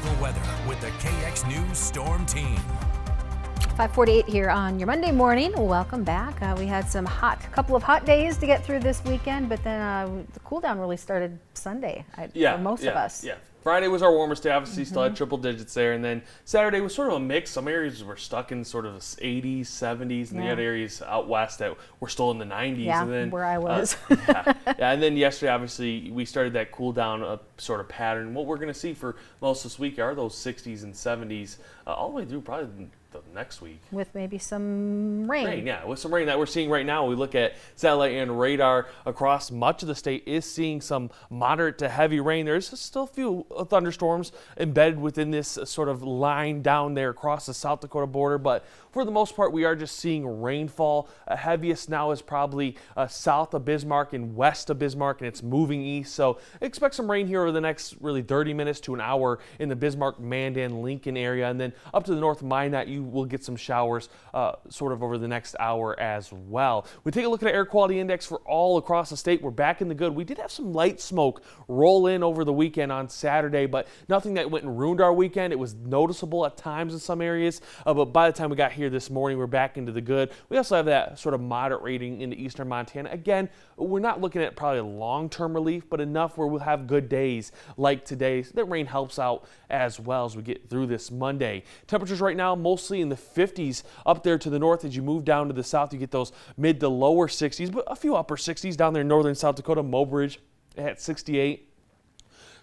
local weather with the KX News Storm Team. 5:48 here on your Monday morning. Welcome back. We had couple of hot days to get through this weekend, but then the cool down really started Sunday for most of us. Yeah. Friday was our warmest day, obviously still had triple digits there, and then Saturday was sort of a mix. Some areas were stuck in sort of 80s, 70s, and the other areas out west that were still in the 90s. Yeah, and then, where I was. And then yesterday, obviously, we started that cool down sort of pattern. What we're going to see for most of this week are those 60s and 70s all the way through probably the next week. With maybe some rain. With some rain that we're seeing right now. We look at satellite and radar across much of the state is seeing some moderate to heavy rain. There's still a few thunderstorms embedded within this sort of line down there across the South Dakota border, but for the most part we are just seeing rainfall. Heaviest now is probably south of Bismarck and west of Bismarck, and it's moving east, so expect some rain here over the next really 30 minutes to an hour in the Bismarck, Mandan, Lincoln area, and then up to the north of Minot you will get some showers sort of over the next hour as well. We take a look at our air quality index for all across the state. We're back in the good. We did have some light smoke roll in over the weekend on Saturday, but nothing that went and ruined our weekend. It was noticeable at times in some areas, but by the time we got here this morning, we're back into the good. We also have that sort of moderate rating into eastern Montana. Again, we're not looking at probably long-term relief, but enough where we'll have good days like today. So that rain helps out as well as we get through this Monday. Temperatures right now mostly in the 50s up there to the north. As you move down to the south, you get those mid to lower 60s, but a few upper 60s down there in northern South Dakota. Mobridge at 68.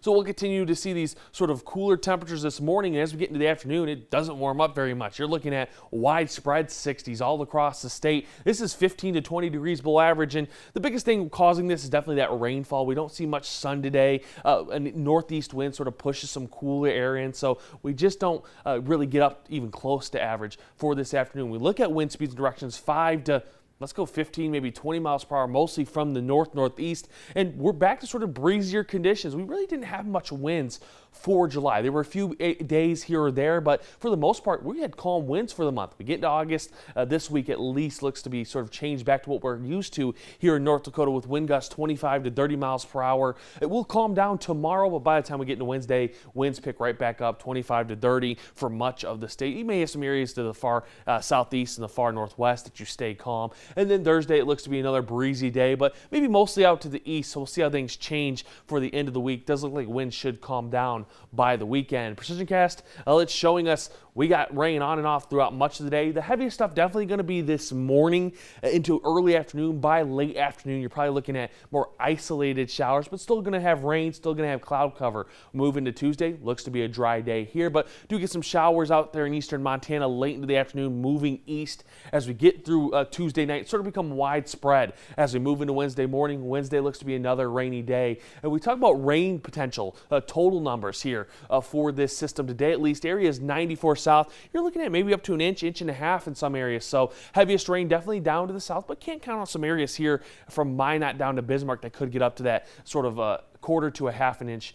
So we'll continue to see these sort of cooler temperatures this morning, and as we get into the afternoon, it doesn't warm up very much. You're looking at widespread 60s all across the state. This is 15 to 20 degrees below average, and the biggest thing causing this is definitely that rainfall. We don't see much sun today. A northeast wind sort of pushes some cooler air in, so we just don't really get up even close to average for this afternoon. We look at wind speeds and directions 5 to let's go 15, maybe 20 miles per hour, mostly from the northeast. And we're back to sort of breezier conditions. We really didn't have much winds for July. There were a few days here or there, but for the most part, we had calm winds for the month. We get into August. This week at least looks to be sort of changed back to what we're used to here in North Dakota with wind gusts 25 to 30 miles per hour. It will calm down tomorrow, but by the time we get into Wednesday, winds pick right back up 25 to 30 for much of the state. You may have some areas to the far southeast and the far northwest that you stay calm. And then Thursday, it looks to be another breezy day, but maybe mostly out to the east, so we'll see how things change for the end of the week. Does look like winds should calm down by the weekend. PrecisionCast, it's showing us we got rain on and off throughout much of the day. The heaviest stuff definitely going to be this morning into early afternoon. By late afternoon, you're probably looking at more isolated showers, but still going to have rain, still going to have cloud cover. Move into Tuesday, looks to be a dry day here, but do get some showers out there in eastern Montana late into the afternoon, moving east as we get through Tuesday night. Sort of become widespread as we move into Wednesday morning. Wednesday looks to be another rainy day. And we talk about rain potential, total numbers here for this system today. At least areas 94 south, you're looking at maybe up to an inch and a half in some areas. So heaviest rain definitely down to the south, but can't count on some areas here from Minot down to Bismarck that could get up to that sort of quarter to a half an inch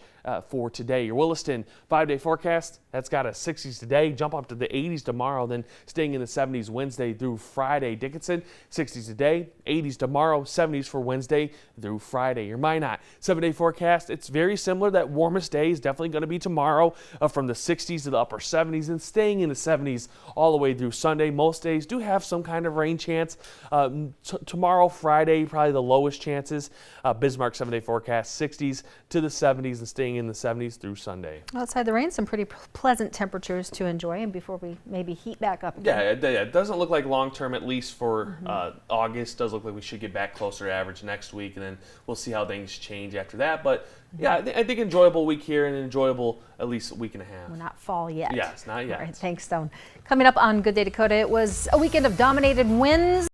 for today. Your Williston 5-day forecast, that's got a 60s today, jump up to the 80s tomorrow, then staying in the 70s Wednesday through Friday. Dickinson, 60s today, 80s tomorrow, 70s for Wednesday through Friday. Your Minot 7-day forecast, it's very similar. That warmest day is definitely going to be tomorrow from the 60s to the upper 70s and staying in the 70s all the way through Sunday. Most days do have some kind of rain chance. Tomorrow, Friday, probably the lowest chances. Bismarck 7-day forecast, 60s to the 70s and staying in the 70s through Sunday. Outside the rain, some pretty pleasant temperatures to enjoy, and before we maybe heat back up again. Yeah, it doesn't look like long term, at least for August. Does look like we should get back closer to average next week, and then we'll see how things change after that. But yeah, I think enjoyable week here and enjoyable at least a week and a half. We're not fall yet. Yes, not yet. All right, thanks, Stone. Coming up on Good Day Dakota, it was a weekend of dominated winds.